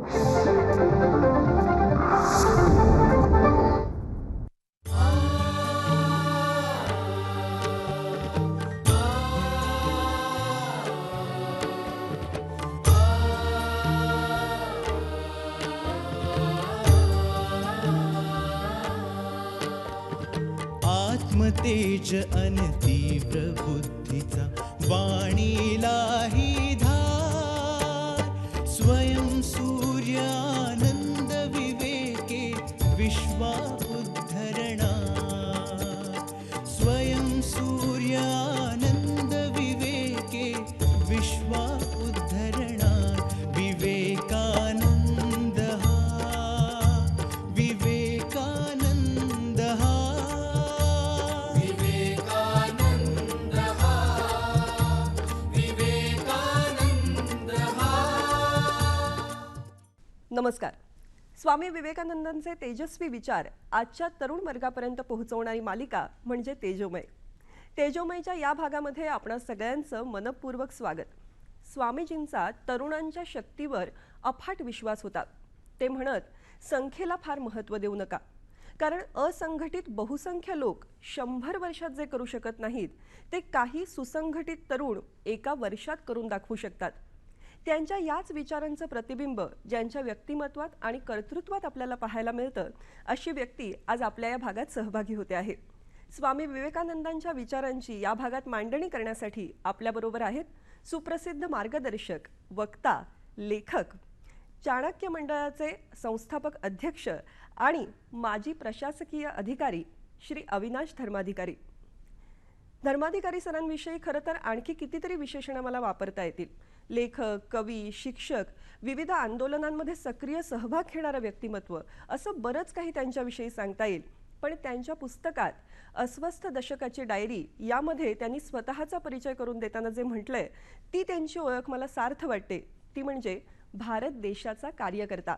आत्मतेज अन तीव्र बुद्धीचा वाणीलाही धार, स्वयं सूर्यानंद विवेके विश्वा उद्धरणा, स्वयं सूर्यानंद विवेके विश्वा उद्धरणा, विवेकानंद हा, विवेकानंद हा, नमस्कार. स्वामी विवेकानंदांचे तेजस्वी विचार आजच्या तरुण वर्गापर्यंत पोहोचवणारी मालिका म्हणजे तेजोमय. तेजोमयच्या या भागामध्ये आपणा सगळ्यांचं मनपूर्वक स्वागत. स्वामीजींचा तरुणांच्या शक्तीवर अफाट विश्वास होता. ते म्हणत, संख्येला फार महत्त्व देऊ नका, कारण असंघटित बहुसंख्य लोक 100 वर्षात जे करू शकत नाहीत ते काही सुसंघटित तरुण एका वर्षात करून दाखवू शकतात. त्यांच्या याच विचारांचं प्रतिबिंब ज्यांच्या व्यक्तिमत्वात आणि कर्तृत्वात आपल्याला पाहायला मिळतं, अशी व्यक्ती आज आपल्या या भागात सहभागी होते आहे. स्वामी विवेकानंदांच्या विचारांची या भागात मांडणी करण्यासाठी आपल्याबरोबर आहेत सुप्रसिद्ध मार्गदर्शक, वक्ता, लेखक, चाणक्य मंडळाचे संस्थापक अध्यक्ष आणि माजी प्रशासकीय अधिकारी श्री अविनाश धर्माधिकारी. धर्माधिकारी सरांविषयी खरं तर आणखी कितीतरी विशेषणं मला वापरता येतील. लेखक, कवी, शिक्षक, विविध आंदोलनांमध्ये सक्रिय सहभाग घेणारं व्यक्तिमत्व, असं बरंच काही त्यांच्याविषयी सांगता येईल. पण त्यांच्या पुस्तकात अस्वस्थ दशकाची डायरी यामध्ये त्यांनी स्वतःचा परिचय करून देताना जे म्हटलंय, ती त्यांची ओळख मला सार्थ वाटते. ती म्हणजे भारत देशाचा कार्यकर्ता.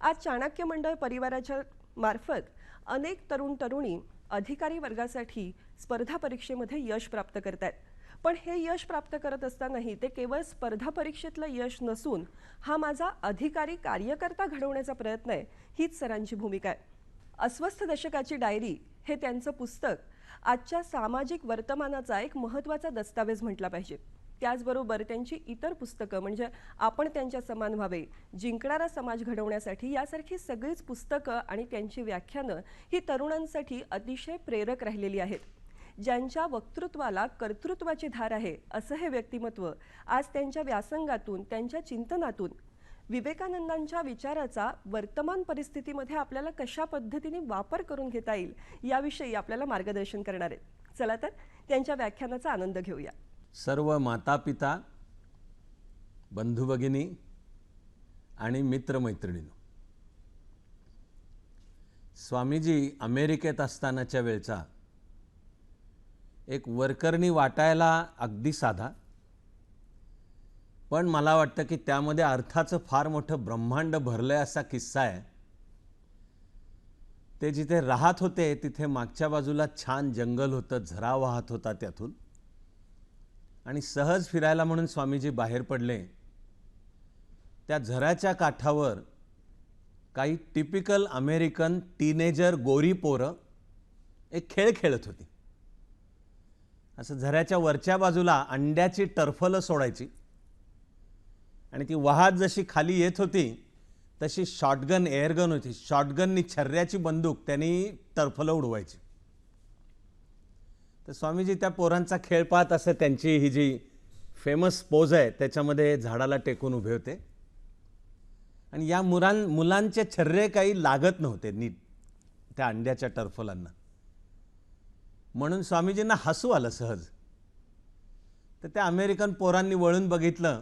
आज चाणक्य मंडळ परिवाराच्या मार्फत अनेक तरुण तरुणी अधिकारी वर्गासाठी स्पर्धा परीक्षेमध्ये यश प्राप्त करतात. पण हे यश प्राप्त करत असतानाही ते केवळ स्पर्धा परीक्षेतलं यश नसून हा माझा अधिकारी कार्यकर्ता घडवण्याचा प्रयत्न आहे, हीच सरांची भूमिका आहे. अस्वस्थ दशकाची डायरी हे त्यांचं पुस्तक आजच्या सामाजिक वर्तमानाचा एक महत्त्वाचा दस्तावेज म्हटला पाहिजे. त्याचबरोबर त्यांची इतर पुस्तकं म्हणजे आपण त्यांच्या समान व्हावे, जिंकणारा समाज घडवण्यासाठी यासारखी सगळीच पुस्तकं आणि त्यांची व्याख्यानं ही तरुणांसाठी अतिशय प्रेरक राहिलेली आहेत. ज्यांच्या वक्तृत्वाला कर्तृत्वाची धार आहे असं हे व्यक्तिमत्व आज त्यांच्या व्यासंगातून, त्यांच्या चिंतनातून विवेकानंदांच्या विचाराचा वर्तमान परिस्थितीमध्ये आपल्याला कशा पद्धतीने वापर करून घेता येईल याविषयी आपल्याला मार्गदर्शन करणार आहेत. चला तर त्यांच्या व्याख्यानाचा आनंद घेऊया. सर्व मातापिता, बंधू भगिनी आणि मित्रमैत्रिणींनो, स्वामीजी अमेरिकेत असतानाच्या वेळचा एक वरकरणी वाटायला अगदी साधा, पण मला वाटतं की त्यामध्ये अर्थाचं फार मोठं ब्रह्मांड भरलंय असा किस्सा आहे. ते जिथे राहत होते तिथे मागच्या बाजूला छान जंगल होतं, झरा वाहत होता त्यातून, आणि सहज फिरायला म्हणून स्वामीजी बाहेर पडले. त्या झऱ्याच्या काठावर काही टिपिकल अमेरिकन टीनेजर गोरी पोरं एक खेळ खेळत होती. असं झऱ्याच्या वरच्या बाजूला अंड्याची टरफलं सोडायची आणि ती वाहत जशी खाली येत होती तशी शॉटगन, एअरगन होती, शॉटगननी छर्र्याची बंदूक त्यांनी टरफलं उडवायची. तर स्वामीजी त्या पोरांचा खेळ पाहत असं त्यांची ही जी फेमस पोज आहे त्याच्यामध्ये झाडाला टेकून उभे होते आणि या मुलांचे छर्रे काही लागत नव्हते नीट त्या अंड्याच्या टरफलांना. म्हणून स्वामीजींना हसू आलं सहज. तर त्या अमेरिकन पोरांनी वळून बघितलं.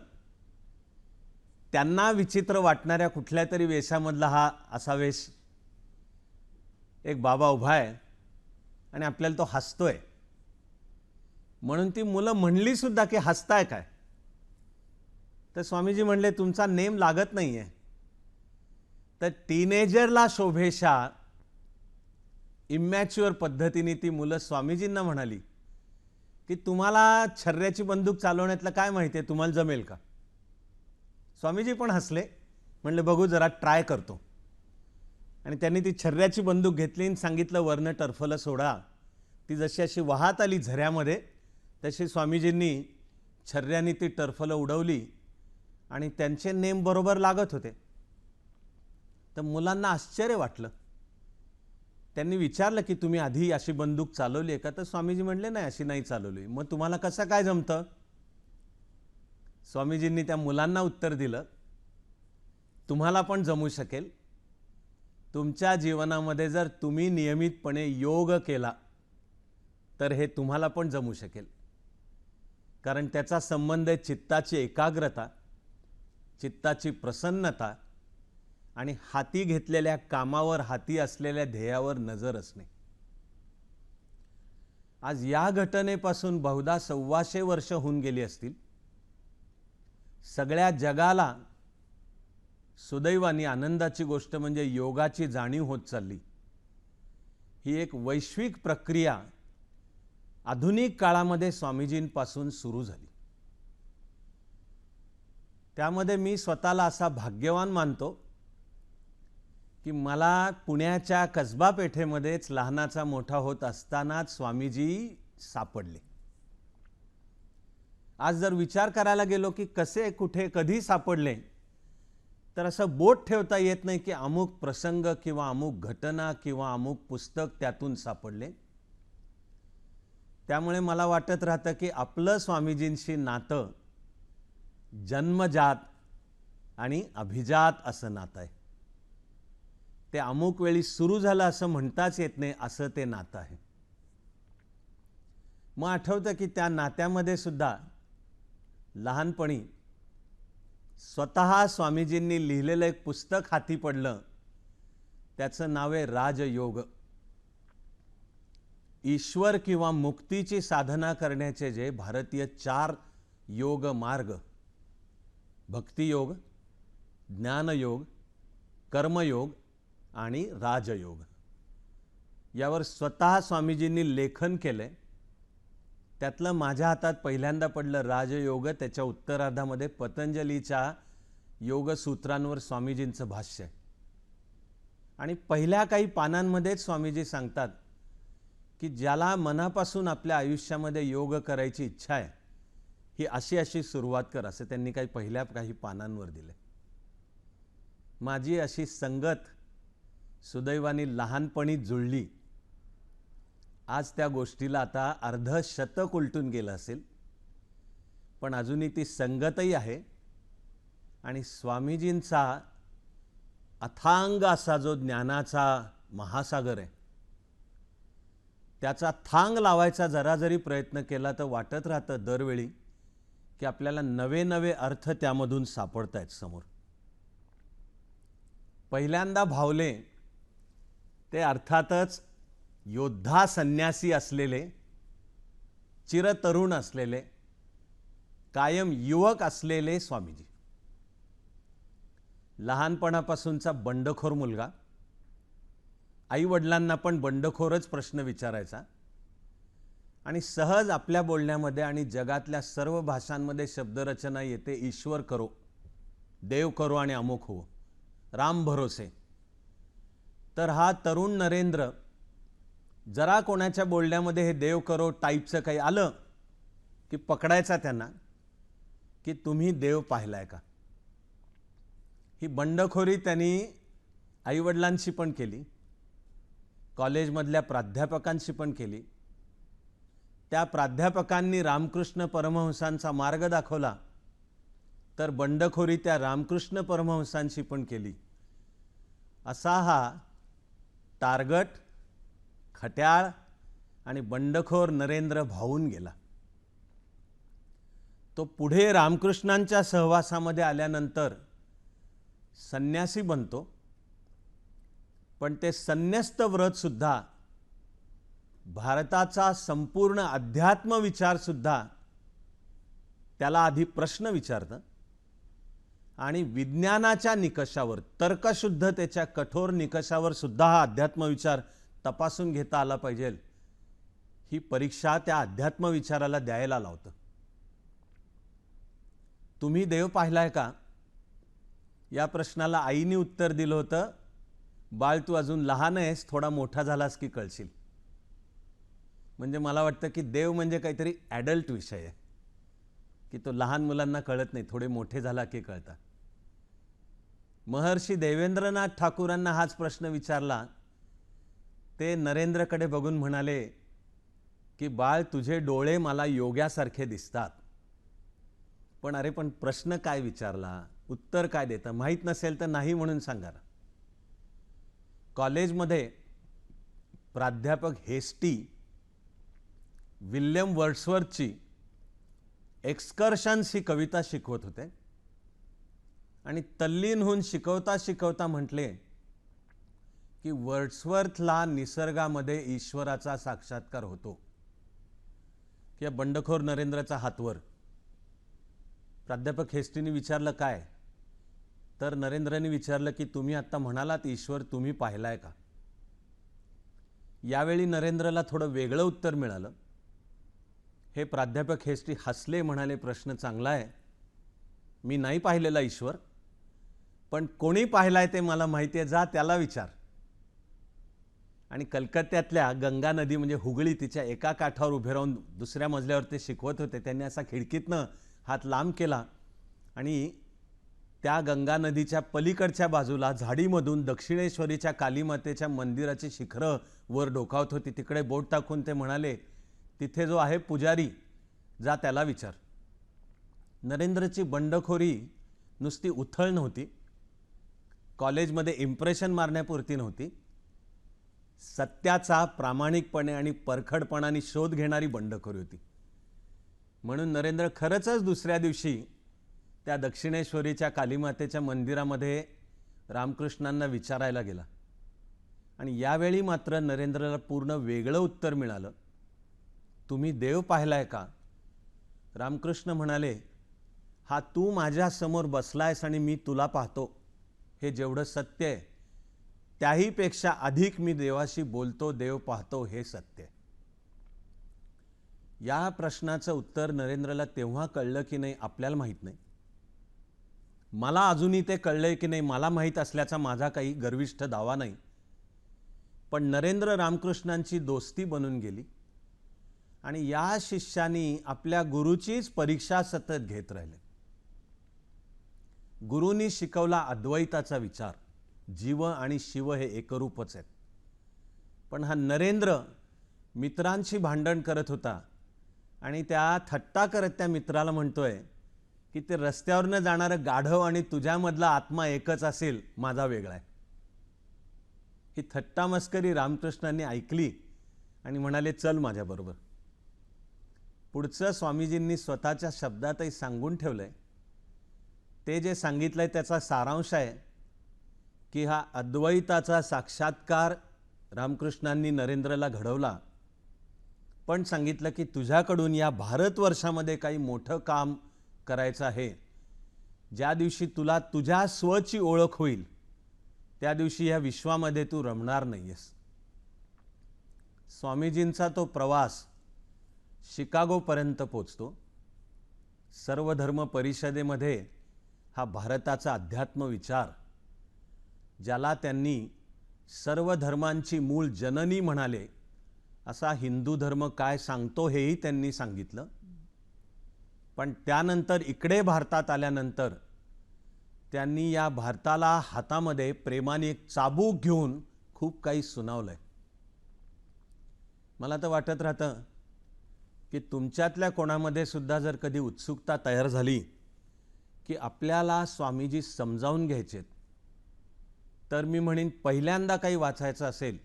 त्यांना विचित्र वाटणाऱ्या कुठल्या तरी वेशामधला हा असा वेश. एक बाबा उभा आहे आणि आपल्याला तो हसतोय. म्हणून ती मुलं म्हणली सुद्धा की हसताय काय. तर स्वामीजी म्हणले, तुमचा नेम लागत नाहीये. तर टीनेजरला शोभेशा इमॅच्युअर पद्धतीने ती मुलं स्वामीजींना म्हणाली की तुम्हाला छर्र्याची बंदूक चालवण्यातलं काय माहिती आहे, तुम्हाला जमेल का. स्वामीजी पण हसले. म्हणले बघू जरा ट्राय करतो. आणि त्यांनी ती छर्र्याची बंदूक घेतली आणि सांगितलं वरनं टर्फलं सोडा. ती जशी अशी वाहत आली झऱ्यामध्ये तशी स्वामीजींनी छर्र्याने ती टर्फलं उडवली आणि त्यांचे नेम बरोबर लागत होते. तर मुलांना आश्चर्य वाटलं. त्यांनी विचारलं की तुम्ही आधी अशी बंदूक चालवली आहे का? तर स्वामीजी म्हणले नाही, अशी नाही चालवली. मग तुम्हाला कसं काय जमतं? स्वामीजींनी त्या मुलांना उत्तर दिलं, तुम्हाला पण जमू शकेल. तुमच्या जीवनामध्ये जर तुम्ही नियमितपणे योग केला तर हे तुम्हाला पण जमू शकेल. कारण त्याचा संबंध आहे चित्ताची एकाग्रता, चित्ताची प्रसन्नता आणि हाती घेतलेल्या कामावर, हाती असलेल्या ध्येयावर नजर असणे. आज या घटनेपासून बहुधा 125 वर्ष होऊन गेली असतील. सगळ्या जगाला सुदैवाने आनंदाची गोष्ट म्हणजे योगाची जाणीव होत चालली. ही एक वैश्विक प्रक्रिया आधुनिक काळामध्ये स्वामीजींपासून सुरू झाली. त्यामध्ये मी स्वतःला असा भाग्यवान मानतो की मला पुण्याच्या कसबा पेठेमध्येच लहानाचा मोठा होत असतानाच स्वामीजी सापडले. आज जर विचार करायला गेलो की कसे, कुठे, कधी सापडले, तर असं बोट ठेवता येत नाही की अमुक प्रसंग किंवा अमुक घटना किंवा अमुक पुस्तक त्यातून सापडले. त्यामुळे मला वाटत राहतं की आपलं स्वामीजींशी नातं जन्मजात आणि अभिजात असं नातं आहे. ते अमुक वेळी सुरू झालं असं म्हणताच येत नाही, असं ते नातं आहे. मग आठवतं की त्या नात्यामध्ये सुद्धा लहानपणी स्वतः स्वामीजींनी लिहिलेलं एक पुस्तक हाती पडलं. त्याचं नाव आहे राजयोग. ईश्वर किंवा मुक्तीची साधना करण्याचे जे भारतीय 4 योग मार्ग, भक्तियोग, ज्ञानयोग, कर्मयोग आणि राजयोग, यावर स्वतः स्वामीजींनी लेखन केले. त्यातलं माझ्या हातात पहिल्यांदा पडलं राजयोग. त्याच्या उत्तरार्धामध्ये पतंजलीच्या योगसूत्रांवर स्वामीजींचं भाष्य आहे. आणि पहिल्या काही पानांमध्येच स्वामीजी सांगतात की ज्याला मनापासून आपल्या आयुष्यामध्ये योग करायची इच्छा आहे, ही अशी अशी सुरुवात कर, असं त्यांनी पहिल्या काही पानांवर दिले. माझी अशी संगत सुदैवाने लहानपणी जुळली. आज त्या गोष्टीला आता अर्ध शतक उलटून गेलं असेल, पण अजूनही ती संगतही आहे. आणि स्वामीजींचा अथांग असा जो ज्ञानाचा महासागर आहे, त्याचा थांग लावायचा जरा जरी प्रयत्न केला तर वाटत राहतं दरवेळी की आपल्याला नवे नवे अर्थ त्यामधून सापडत आहेत समोर. पहिल्यांदा भावले ते अर्थातच योद्धा संन्यासी असलेले, चिरतरुण असलेले, कायम युवक असलेले स्वामीजी. लहानपणापासूनचा बंडखोर मुलगा, आईवडिलांना पण बंडखोरच प्रश्न विचारायचा आणि सहज आपल्या बोलण्यामध्ये आणि जगातल्या सर्व भाषांमध्ये शब्दरचना येते ईश्वर करो, देव करो आणि अमुक हो, राम भरोसे. तर हा तरुण नरेंद्र जरा कोणाच्या बोलण्यामध्ये हे देव करो टाईपचं काही आलं की पकडायचा त्यांना की तुम्ही देव पाहिलाय का. ही बंडखोरी त्यांनी आईवडिलांशी पण केली, कॉलेजमधल्या प्राध्यापकांशी पण केली. त्या प्राध्यापकांनी रामकृष्ण परमहंसांचा मार्ग दाखवला, तर बंडखोरी त्या रामकृष्ण परमहंसांशी पण केली. असा हा टार्गट, खट्याळ आणि बंडखोर नरेंद्र भावून गेला. तो पुढे रामकृष्णांच्या सहवासामध्ये आल्यानंतर संन्यासी बनतो. पण ते संन्यस्त व्रत सुद्धा, भारताचा संपूर्ण अध्यात्म विचार सुद्धा त्याला आधी प्रश्न विचारतं आणि विज्ञानाच्या निकषावर, तर्कशुद्धतेच्या कठोर निकषावर सुद्धा हा अध्यात्म विचार तपासून घेता आला पाहिजे, ही परीक्षा त्या अध्यात्म विचाराला द्यायला लावतं. तुम्ही देव पाहिलाय का? या प्रश्नाला आईने उत्तर दिलं होतं, बाळ तू अजून लहान आहेस, थोडा मोठा झालास की कळशील. म्हणजे मला वाटतं की देव म्हणजे काहीतरी ॲडल्ट विषय आहे, की तो लहान मुलांना कळत नाही, थोडे मोठे झाला की कळतात. महर्षी देवेंद्रनाथ ठाकूरांना हाच प्रश्न विचारला. ते नरेंद्रकडे बघून म्हणाले की बाळ तुझे डोळे मला योग्यासारखे दिसतात. पण अरे पण प्रश्न काय विचारला, उत्तर काय देतं, माहीत नसेल तर नाही म्हणून सांगा. कॉलेजमध्ये प्राध्यापक हेस्टी विल्यम वर्ड्सवर्थची एक्सकर्शन्स ही कविता शिकवत होते आणि तल्लीन होऊन शिकवता शिकवता म्हटले की वर्ड्सवर्थला निसर्गामध्ये ईश्वराचा साक्षात्कार होतो. की बंडखोर नरेंद्रचा हातवर. प्राध्यापक हेस्टीने विचारलं काय, तर नरेंद्रने विचारलं की तुम्ही आत्ता म्हणालात ईश्वर तुम्ही पाहिलाय का. यावेळी नरेंद्रला थोडं वेगळं उत्तर मिळालं. हे प्राध्यापक हेस्टी हसले, म्हणाले प्रश्न चांगला आहे, मी नाही पाहिलेला ईश्वर, पण कोणी पाहिलाय ते मला माहिती आहे, जा त्याला विचार. आणि कलकत्त्यातल्या गंगा नदी म्हणजे हुगळी तिच्या एका काठावर उभे राहून दुसऱ्या मजल्यावर ते शिकवत होते. त्यांनी असा खिडकीतनं हात लांब केला आणि त्या गंगा नदीच्या पलीकडच्या बाजूला झाडीमधून दक्षिणेश्वरीच्या कालीमातेच्या मंदिराची शिखरं वर डोकावत होती. तिकडे बोट टाकून ते म्हणाले तिथे जो आहे पुजारी, जा त्याला विचार. नरेंद्रची बंडखोरी नुसती उथळ नव्हती, कॉलेजमध्ये इम्प्रेशन मारण्यापुरती नव्हती, सत्याचा प्रामाणिकपणे आणि परखडपणाने शोध घेणारी बंडखोरी होती. म्हणून नरेंद्र खरंच दुसऱ्या दिवशी त्या दक्षिणेश्वरीच्या कालीमातेच्या मंदिरामध्ये रामकृष्णांना विचारायला गेला. आणि यावेळी मात्र नरेंद्रला पूर्ण वेगळं उत्तर मिळालं. तुम्ही देव पाहिलाय का. रामकृष्ण म्हणाले, हा तू माझ्यासमोर बसलायस आणि मी तुला पाहतो, हे जेवढं सत्य आहे त्याहीपेक्षा अधिक मी देवाशी बोलतो, देव पाहतो, हे सत्य आहे. या प्रश्नाचं उत्तर नरेंद्रला तेव्हा कळलं की नाही आपल्याला माहीत नाही. मला अजूनही ते कळलंय की नाही मला माहीत असल्याचा माझा काही गर्विष्ठ दावा नाही. पण नरेंद्र रामकृष्णांची दोस्ती बनून गेली आणि या शिष्यानी आपल्या गुरुचीच परीक्षा सतत घेत राहिले. गुरुनी शिकवला अद्वैताचा विचार, जीव आणि शिव हे एकरूपच आहेत. पण हा नरेंद्र मित्रांशी भांडण करत होता आणि त्या थट्टा करत त्या मित्राला म्हणतोय की ते रस्त्यावरनं जाणारं गाढव आणि तुझ्यामधला आत्मा एकच असेल, माझा वेगळा आहे. ही थट्टा मस्करी रामकृष्णांनी ऐकली आणि म्हणाले चल माझ्याबरोबर. पुढचं स्वामीजींनी स्वतःच्या शब्दातही सांगून ठेवलंय. ते जे सांगितलंय त्याचा सारांश आहे की हा अद्वैताचा साक्षात्कार रामकृष्णांनी नरेंद्रला घडवला, पण सांगितलं की तुझ्याकडून या भारतवर्षामध्ये काही मोठं काम करायचं आहे. ज्या दिवशी तुला तुझ्या स्वची ओळख होईल त्या दिवशी या विश्वामध्ये तू रमणार नाहीयेस. स्वामीजींचा तो प्रवास शिकागोपर्यंत पोचतो. सर्वधर्म परिषदेमध्ये हा भारताचा अध्यात्म विचार, ज्याला त्यांनी सर्व धर्मांची मूळ जननी म्हणाले, असा हिंदू धर्म काय सांगतो हेही त्यांनी सांगितलं. पण त्यानंतर इकडे भारतात आल्यानंतर त्यांनी या भारताला हातामध्ये प्रेमाने एक चाबूक घेऊन खूप काही सुनावलंय. मला तर वाटत राहतं की तुमच्यातल्या कोणामध्ये सुद्धा जर कधी उत्सुकता तयार झाली की आपल्याला स्वामीजी समजावून घ्यायचेत, तर मी म्हणेन पहिल्यांदा काही वाचायचं असेल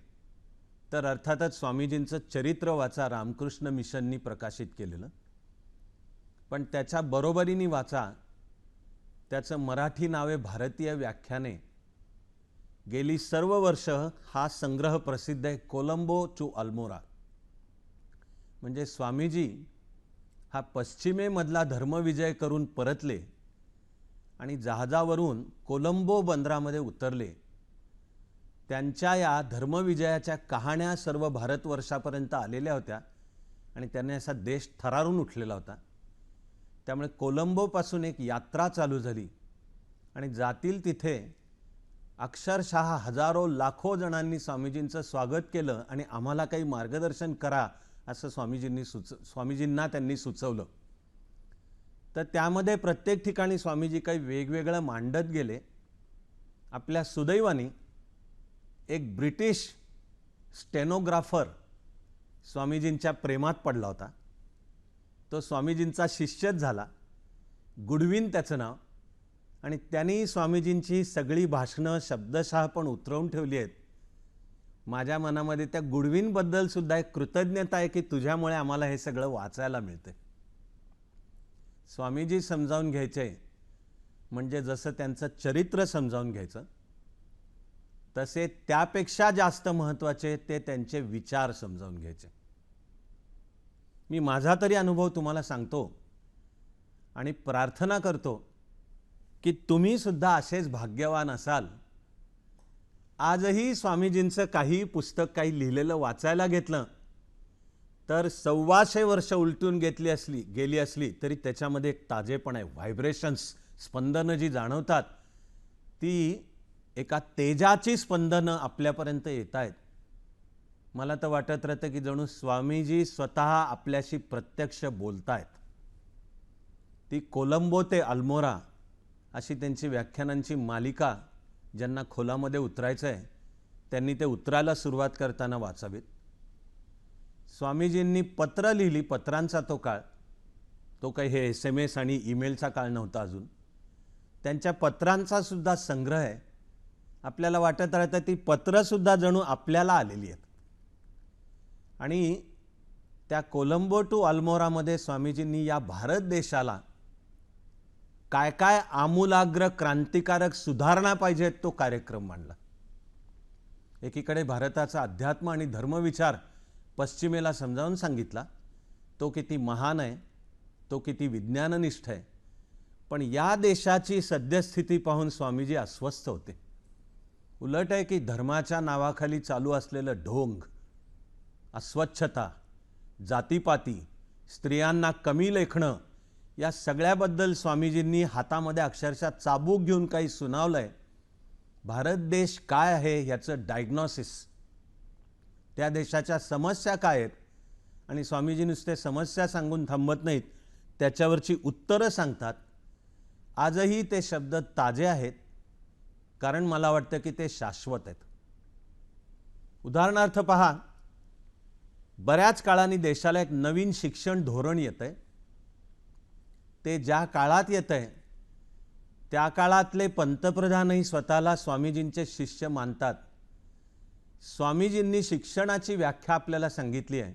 तर अर्थातच स्वामीजींचं चरित्र वाचा, रामकृष्ण मिशननी प्रकाशित केलेलं. पण त्याच्या बरोबरीने वाचा त्याचं मराठी नावे भारतीय व्याख्याने. गेली सर्व वर्ष हा संग्रह प्रसिद्ध आहे, कोलंबो टू अल्मोरा. म्हणजे स्वामीजी हा पश्चिमेमधला धर्मविजय करून परतले आणि जहाजावरून कोलंबो बंदरामध्ये उतरले. त्यांच्या या धर्मविजयाच्या कहाण्या सर्व भारतवर्षापर्यंत आलेल्या होत्या आणि त्यांनी असा देश थरारून उठलेला होता. त्यामुळे कोलंबोपासून एक यात्रा चालू झाली आणि जातील तिथे अक्षरशः हजारो लाखो जणांनी स्वामीजींचं स्वागत केलं आणि आम्हाला काही मार्गदर्शन करा असं स्वामीजींना त्यांनी सुचवलं. तर त्यामध्ये प्रत्येक ठिकाणी स्वामीजी काही वेगवेगळं मांडत गेले. आपल्या सुदैवाने एक ब्रिटिश स्टेनोग्राफर स्वामीजींच्या प्रेमात पडला होता. तो स्वामीजींचा शिष्यच झाला. गुडविन त्याचं नाव. आणि त्यांनी स्वामीजींची सगळी भाषणं शब्दशः पण उतरवून ठेवली आहेत. माझ्या मनामध्ये त्या गुडविनबद्दल सुद्धा एक कृतज्ञता आहे की तुझ्यामुळे आम्हाला हे सगळं वाचायला मिळते. स्वामीजी समजावून घ्यायचे म्हणजे जसं त्यांचं चरित्र समजावून घ्यायचं, तसे त्यापेक्षा जास्त महत्त्वाचे ते त्यांचे विचार समजावून घ्यायचे. मी माझा तरी अनुभव तुम्हाला सांगतो आणि प्रार्थना करतो की तुम्ही सुद्धा असेच भाग्यवान असाल. आजही स्वामीजींचं काही पुस्तक काही लिहिलेलं वाचायला घेतलं तर 125 वर्ष उलटून गेली असली तरी त्याच्यामध्ये एक ताजेपण आहे. व्हायब्रेशन्स, स्पंदनं जी जाणवतात ती एका तेजाची स्पंदनं आपल्यापर्यंत येत आहेत. मला तर वाटत राहतं की जणू स्वामीजी स्वतः आपल्याशी प्रत्यक्ष बोलतायत. ती कोलंबो ते अल्मोरा अशी त्यांची व्याख्यानांची मालिका ज्यांना खोलामध्ये उतरायचं आहे त्यांनी ते उतरायला सुरुवात करताना वाचावीत. स्वामीजींनी पत्र लिहिली. पत्रांचा तो काळ, तो काही हे SMS आणि ईमेलचा काळ नव्हता अजून. त्यांच्या पत्रांचा सुद्धा संग्रह आहे. आपल्याला वाटत राहतं ती पत्रंसुद्धा जणू आपल्याला आलेली आहेत. आणि त्या कोलंबो टू अल्मोरामध्ये स्वामीजींनी या भारत देशाला काय काय आमूलाग्र क्रांतिकारक सुधारणा पाहिजेत तो कार्यक्रम मांडला. एकीकडे भारताचा अध्यात्म आणि धर्मविचार पश्चिमेला समजावून सांगितला, तो किती महान आहे, तो किती विज्ञाननिष्ठ आहे. पण या देशाची सद्यस्थिती पाहून स्वामीजी अस्वस्थ होते. उलट आहे की धर्माच्या नावाखाली चालू असलेलं ढोंग, अस्वच्छता, जातीपाती, स्त्रियांना कमी लेखणं, या सगळ्याबद्दल स्वामीजींनी हातामध्ये अक्षरशः चाबूक घेऊन काही सुनावलंय. भारत देश काय आहे याचं डायग्नॉसिस, त्या देशाच्या समस्या काय आहेत, आणि स्वामीजी नुसते समस्या सांगून थांबत नाहीत, त्याच्यावरची उत्तरं सांगतात. आजही ते शब्द ताजे आहेत, कारण मला वाटतं की ते शाश्वत आहेत. उदाहरणार्थ पहा, बऱ्याच काळाने देशाला एक नवीन शिक्षण धोरण येतंय. ते ज्या काळात येतंय त्या काळातले पंतप्रधानही स्वतःला स्वामीजींचे शिष्य मानतात. स्वामीजींनी शिक्षणाची व्याख्या आपल्याला सांगितली आहे.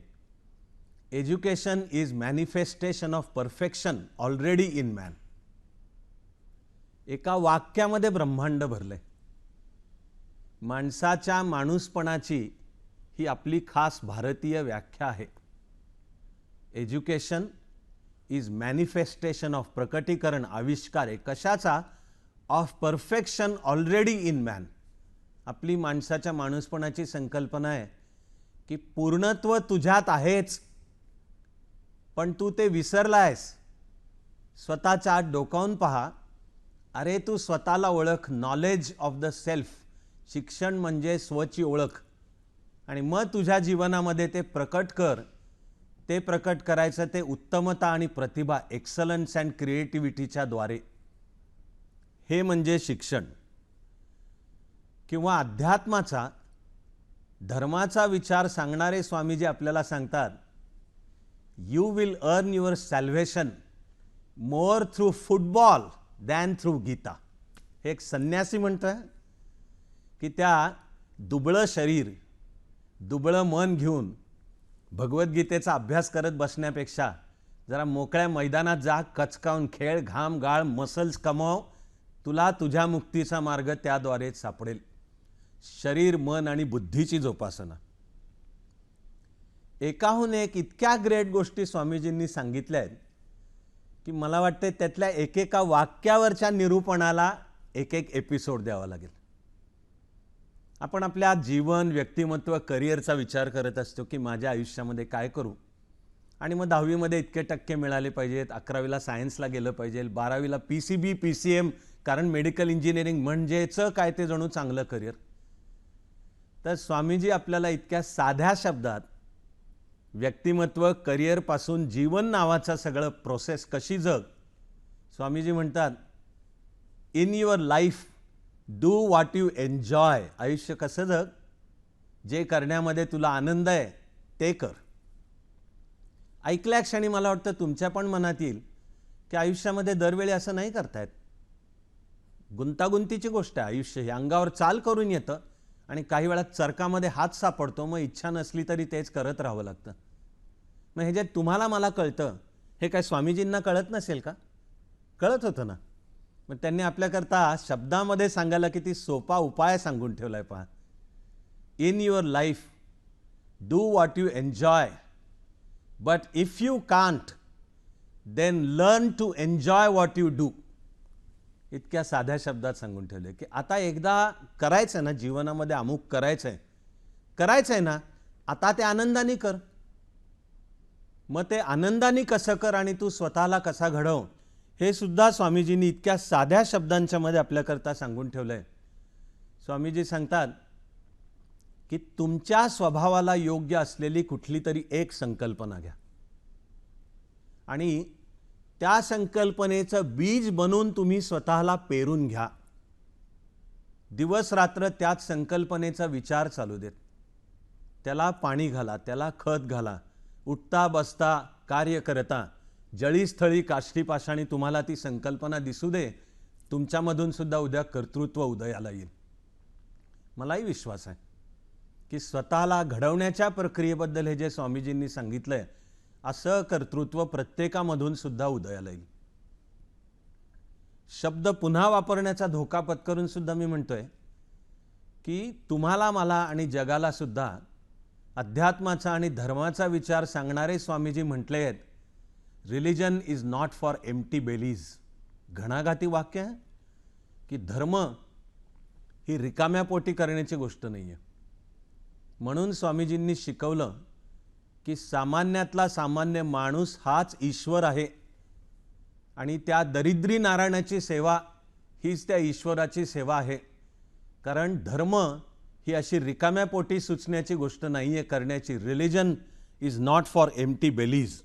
Education is manifestation of perfection already in man. एका वाक्यामध्ये ब्रह्मांड भरलंय. माणसाच्या माणूसपणाची ही आपली खास भारतीय व्याख्या आहे. एज्युकेशन इज मॅनिफेस्टेशन ऑफ, प्रकटीकरण, आविष्कार आहे कशाचा? Of perfection already in man. आपली माणसाच्या माणूसपणाची संकल्पना आहे की पूर्णत्व तुझ्यात आहेच, पण तू ते विसरलायस. स्वतःच्या आत डोकावून पहा. अरे तू स्वतःला ओळख. Knowledge of the self. शिक्षण म्हणजे स्वची ओळख. आणि मग तुझ्या जीवनामध्ये ते प्रकट कर. ते प्रकट करायचं ते उत्तमता आणि प्रतिभा, एक्सलन्स अँड क्रिएटिव्हिटीच्या द्वारे. हे म्हणजे शिक्षण. किंवा अध्यात्माचा, धर्माचा विचार सांगणारे स्वामीजी आपल्याला सांगतात, you will earn your salvation more through football than through Gita. हे एक संन्यासी म्हणतोय की त्या दुबळं शरीर, दुबळं मन घेऊन भगवद्गीतेचा अभ्यास करत बसण्यापेक्षा जरा मोकळ्या मैदानात जा, कचकावून खेळ, घाम गाळ, मसल्स कमाव. तुला तुझ्या मुक्तीचा मार्ग त्याद्वारे सापडेल. शरीर, मन आणि बुद्धीची जोपासना. एकाहून एक इतक्या ग्रेट गोष्टी स्वामीजींनी सांगितल्या आहेत की मला वाटते त्यातल्या एकेका वाक्यावरच्या निरूपणाला एक एपिसोड द्यावा लागेल. आपण आपल्या जीवन, व्यक्तिमत्व, करिअरचा विचार करत असतो की माझ्या आयुष्यामध्ये काय करू. आणि मग 10वीमध्ये इतके टक्के मिळाले पाहिजेत, 11वीला सायन्सला गेलं पाहिजे, 12वीला PCB, PCM कारण मेडिकल इंजिनिअरिंग म्हणजेच काय ते जणू चांगलं करिअर. तर स्वामीजी आपल्याला इतक्या साध्या शब्दात व्यक्तिमत्व, करिअरपासून जीवन नावाचा सगळं प्रोसेस कशी जग. स्वामीजी म्हणतात, in your life do what you enjoy. आयुष्य कसं जग, जे करण्यामध्ये तुला आनंद आहे ते कर. ऐकल्या क्षणी मला वाटतं तुमच्या पण मनात येईल की आयुष्यामध्ये दरवेळी असं नाही करतायत. गुंतागुंतीची गोष्ट आहे आयुष्य. हे अंगावर चाल करून येतं आणि काही वेळा चरकामध्ये हात सापडतो, मग इच्छा नसली तरी तेच करत राहावं लागतं. मग हे जे तुम्हाला मला कळतं हे काय स्वामीजींना कळत नसेल का? कळत होतं ना. मग त्यांनी आपल्याकरता शब्दामध्ये सांगायला किती सोपा उपाय सांगून ठेवलाय पहा. In your life do what you enjoy, but if you can't then learn to enjoy what you do. इतक्या साध्या शब्दात सांगून ठेवले की आता एकदा करायचं ना, जीवनामध्ये अमुक करायचंय ना, आता ते आनंदाने कर. मग ते आनंदाने कसं कर आणि तू स्वतःला कसा घडव हे सुद्धा स्वामीजींनी इतक्या साध्या शब्दांच्या मध्ये आपल्याकरता सांगून ठेवलंय. स्वामीजी सांगतात की तुमच्या स्वभावाला योग्य असलेली कुठली तरी एक संकल्पना घ्या आणि त्या संकल्पनेचं बीज बनून तुम्ही स्वतःला पेरून घ्या. दिवस रात्र त्याच संकल्पनेचा विचार चालू देत, त्याला पाणी घाला, त्याला खत घाला, उठता बसता कार्य करता जळीस्थळी काष्ठीपाषाणी तुम्हाला ती संकल्पना दिसू दे. तुमच्यामधून सुद्धा उद्या कर्तृत्व उदयाला येईल. मलाही विश्वास आहे की स्वतःला घडवण्याच्या प्रक्रियेबद्दल हे जे स्वामीजींनी सांगितलंय असं कर्तृत्व प्रत्येकामधून सुद्धा उदयाला येईल. शब्द पुन्हा वापरण्याचा धोका पत्करून सुद्धा मी म्हणतोय की तुम्हाला, मला आणि जगाला सुद्धा अध्यात्माचा आणि धर्माचा विचार सांगणारे स्वामीजी म्हटले आहेत, religion is not for empty bellies. घणाघाती वाक्य आहे की धर्म ही रिकाम्या पोटी करण्याची गोष्ट नाही आहे. म्हणून स्वामीजींनी शिकवलं की सामान्यातला सामान्य माणूस हाच ईश्वर आहे आणि त्या दरिद्री नारायणाची सेवा हीच त्या ईश्वराची सेवा आहे. कारण धर्म ही अशी रिकाम्या पोटी सुचण्याची गोष्ट नाही आहे करण्याची. Religion is not for empty bellies.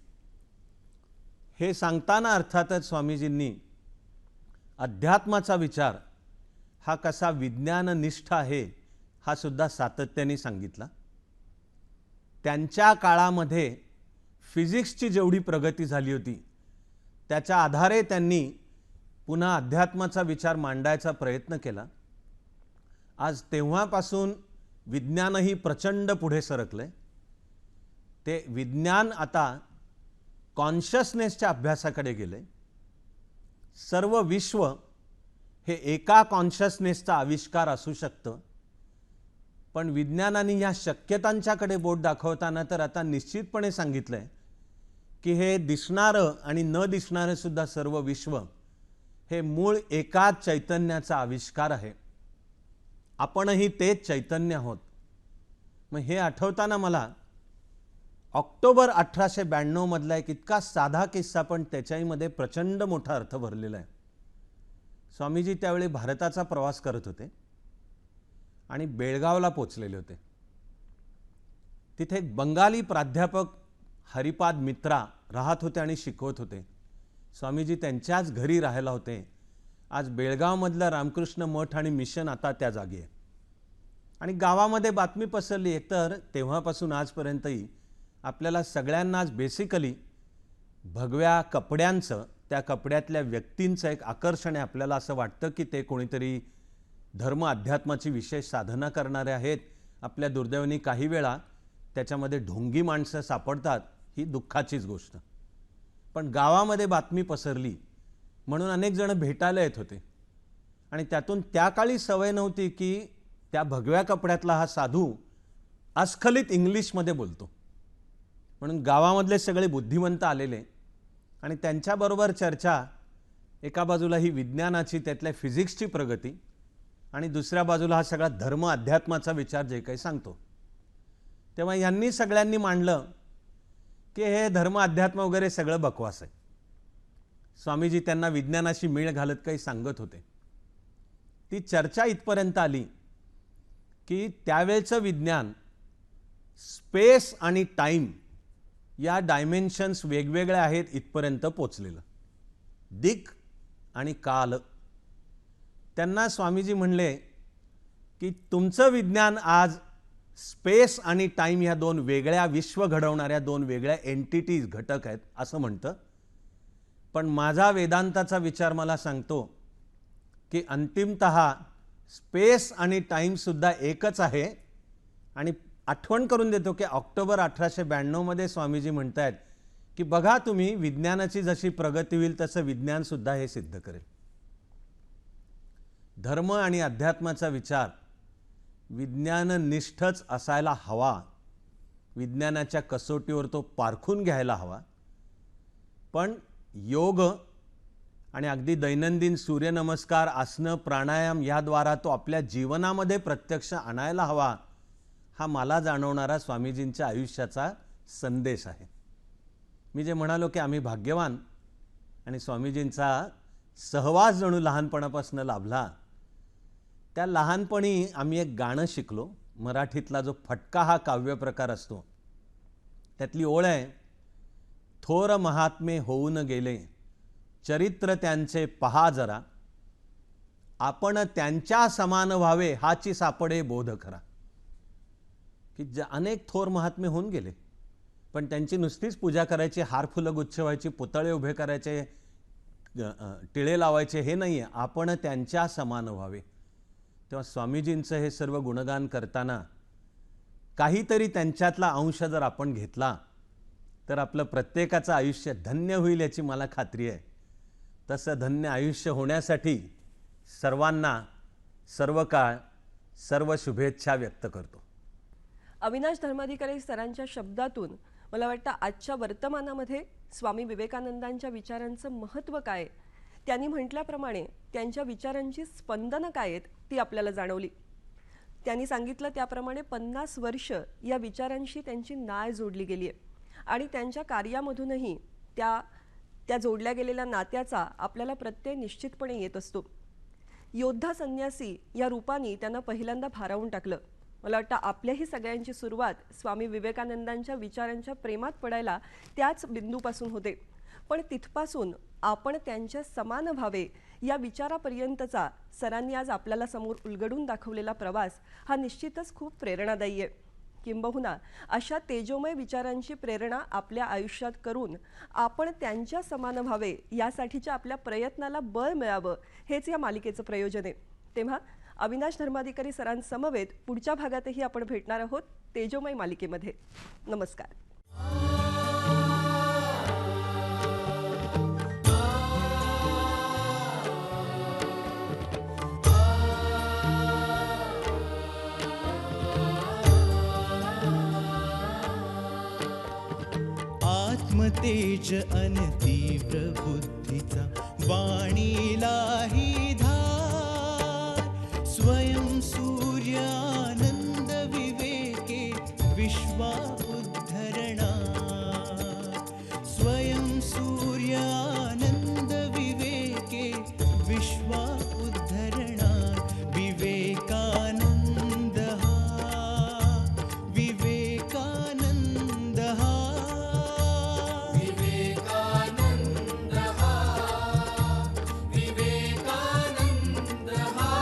हे सांगताना अर्थातच स्वामीजींनी अध्यात्माचा विचार हा कसा विज्ञाननिष्ठ आहे हा सुद्धा सातत्याने सांगितला. त्यांच्या काळामध्ये फिजिक्सची जेवढी प्रगती झाली होती त्याच्या आधारे त्यांनी पुन्हा अध्यात्माचा विचार मांडायचा प्रयत्न केला. आज तेव्हापासून विज्ञानही प्रचंड पुढे सरकले. ते विज्ञान आता कॉन्शियसनेसच्या अभ्यासाकडे गेले. सर्व विश्व हे एका कॉन्शियसनेसचा आविष्कार असू शकतं, पण विज्ञानाने या शक्यतांच्याकडे बोट दाखवताना तर आता निश्चितपणे सांगितलंय की हे दिसणारं आणि न दिसणारं सुद्धा सर्व विश्व हे मूळ एकाच चैतन्याचा आविष्कार आहे. आपणही तेच चैतन्य आहोत. मग हे आठवताना मला ऑक्टोबर 1892 मधला एक इतका साधा किस्सा पण त्याच्यामध्ये प्रचंड मोठा अर्थ भरलेला आहे. स्वामीजी त्यावेळी भारताचा प्रवास करत होते आणि बेळगावला पोचलेले होते. तिथे एक बंगाली प्राध्यापक हरिपाद मित्रा राहत होते आणि शिकवत होते. स्वामीजी त्यांच्याच घरी राहायला होते. आज बेळगावमधलं रामकृष्ण मठ आणि मिशन आता त्या जागी आहे. आणि गावामध्ये बातमी पसरली. एकतर तेव्हापासून आजपर्यंतही आपल्याला सगळ्यांनाच बेसिकली भगव्या कपड्यांचं, त्या कपड्यातल्या व्यक्तींचं एक आकर्षण आहे. आपल्याला असं वाटतं की ते कोणीतरी धर्म अध्यात्माची विशेष साधना करणारे आहेत. आपल्या दुर्दैवाने काही वेळा त्याच्यामध्ये ढोंगी माणसं सापडतात. ही दुःखाचीच गोष्ट. पण गावामध्ये बातमी पसरली म्हणून अनेक जण भेटायला येत होते आणि त्यातून त्या काळी सवय नव्हती की त्या भगव्या कपड्यातला हा साधू अस्खलित इंग्लिशमध्ये बोलतो. म्हणून गावामधले सगळे बुद्धिमंत आलेले आणि त्यांच्याबरोबर चर्चा. एका बाजूला ही विज्ञानाची, त्यातल्या फिजिक्सची प्रगती आणि दुसऱ्या बाजूला हा सगळा धर्म अध्यात्माचा विचार जे काही सांगतो. तेव्हा यांनी सगळ्यांनी मांडलं की हे धर्म अध्यात्म वगैरे सगळं बकवास आहे. स्वामीजी त्यांना विज्ञानाशी मेळ घालत काही सांगत होते. ती चर्चा इथपर्यंत आली की त्यावेळचं विज्ञान स्पेस आणि टाईम या डायमेन्शन्स वेगवेगळ्या आहेत इथपर्यंत पोचलेलं. दिक आणि काल. त्यांना स्वामीजी म्हणले की तुमचं विज्ञान आज स्पेस आणि टाईम ह्या दोन वेगळ्या विश्व घडवणाऱ्या दोन वेगळ्या एंटिटीज घटक आहेत असं म्हणतं. पण माझा वेदांताचा विचार मला सांगतो की अंतिमतः स्पेस आणि टाईमसुद्धा एकच आहे. आणि आठवण करून देतो की ऑक्टोबर 1892 मध्ये स्वामीजी म्हणतायत की बघा तुम्ही, विज्ञानाची जशी प्रगती होईल तसं विज्ञानसुद्धा हे सिद्ध करेल. धर्म आणि अध्यात्माचा विचार विज्ञाननिष्ठच असायला हवा. विज्ञानाच्या कसोटीवर तो पारखून घ्यायला हवा. पण योग आणि अगदी दैनंदिन सूर्यनमस्कार, आसनं, प्राणायाम याद्वारा तो आपल्या जीवनामध्ये प्रत्यक्ष आणायला हवा. हा मला जाणवणारा स्वामीजींच्या आयुष्याचा संदेश आहे. मी जे म्हणालो की आम्ही भाग्यवान आणि स्वामीजींचा सहवास जणू लहानपणापासून लाभला. त्या लहानपणी आम्ही एक गाणं शिकलो. मराठीतला जो फटका हा काव्यप्रकार असतो त्यातली ओळ आहे, थोर महात्मे होऊन गेले, चरित्र त्यांचे पहा जरा, आपण त्यांच्या समान व्हावे हाची सापडे बोध खरा. की अनेक थोर महात्मे होऊन गेले पण त्यांची नुसतीच पूजा करायची, हार फुलं गुच्छ व्हायची, पुतळे उभे करायचे, टिळे लावायचे, हे नाही आहे. आपण त्यांच्या समान व्हावे. तेव्हा स्वामीजींचं हे सर्व गुणगान करताना काहीतरी त्यांच्यातला अंश जर आपण घेतला तर आपलं प्रत्येकाचं आयुष्य धन्य होईल याची मला खात्री आहे. तसं धन्य आयुष्य होण्यासाठी सर्वांना सर्व काळ सर्व शुभेच्छा व्यक्त करतो. अविनाश धर्माधिकारी सरांच्या शब्दातून मला वाटतं आजच्या वर्तमानामध्ये स्वामी विवेकानंदांच्या विचारांचं महत्त्व काय, त्यांनी म्हटल्याप्रमाणे त्यांच्या विचारांची स्पंदनं काय आहेत ती आपल्याला जाणवली. त्यांनी सांगितलं त्याप्रमाणे 50 वर्ष या विचारांशी त्यांची नाळ जोडली गेली आहे आणि त्यांच्या कार्यामधूनही त्या जोडल्या गेलेल्या नात्याचा आपल्याला प्रत्यय निश्चितपणे येत असतो. योद्धा संन्यासी या रूपाने त्यांना पहिल्यांदा भारावून टाकलं. मला वाटतं आपल्याही सगळ्यांची सुरुवात स्वामी विवेकानंदांच्या विचारांच्या प्रेमात पडायला त्याच बिंदूपासून होते. पण तिथपासून आपण त्यांच्या समान व्हावे या विचारापर्यंतचा सरांनी आज आपल्याला समोर उलगडून दाखवलेला प्रवास हा निश्चितच खूप प्रेरणादायी आहे. किंबहुना अशा तेजोमय विचारांची प्रेरणा आपल्या आयुष्यात करून आपण त्यांच्या समान व्हावे यासाठीच्या आपल्या प्रयत्नाला बळ मिळावं हेच या मालिकेचं प्रयोजन आहे. तेव्हा अविनाश धर्माधिकारी सरांसमवेत पुढच्या भागातही आपण भेटणार आहोत तेजोमय मालिकेमध्ये. नमस्कार. आत्मतेज अनतीव्र बुद्धीचा वाणीलाही धार, स्वयं सूर्यानंद विवेके विश्वा उद्धरणा, स्वयं सूर्यानंद विवेके विश्वा उद्धरणा. विवेकानंद हा, विवेकानंद हा, विवेकानंद हा, विवेकानंद हा.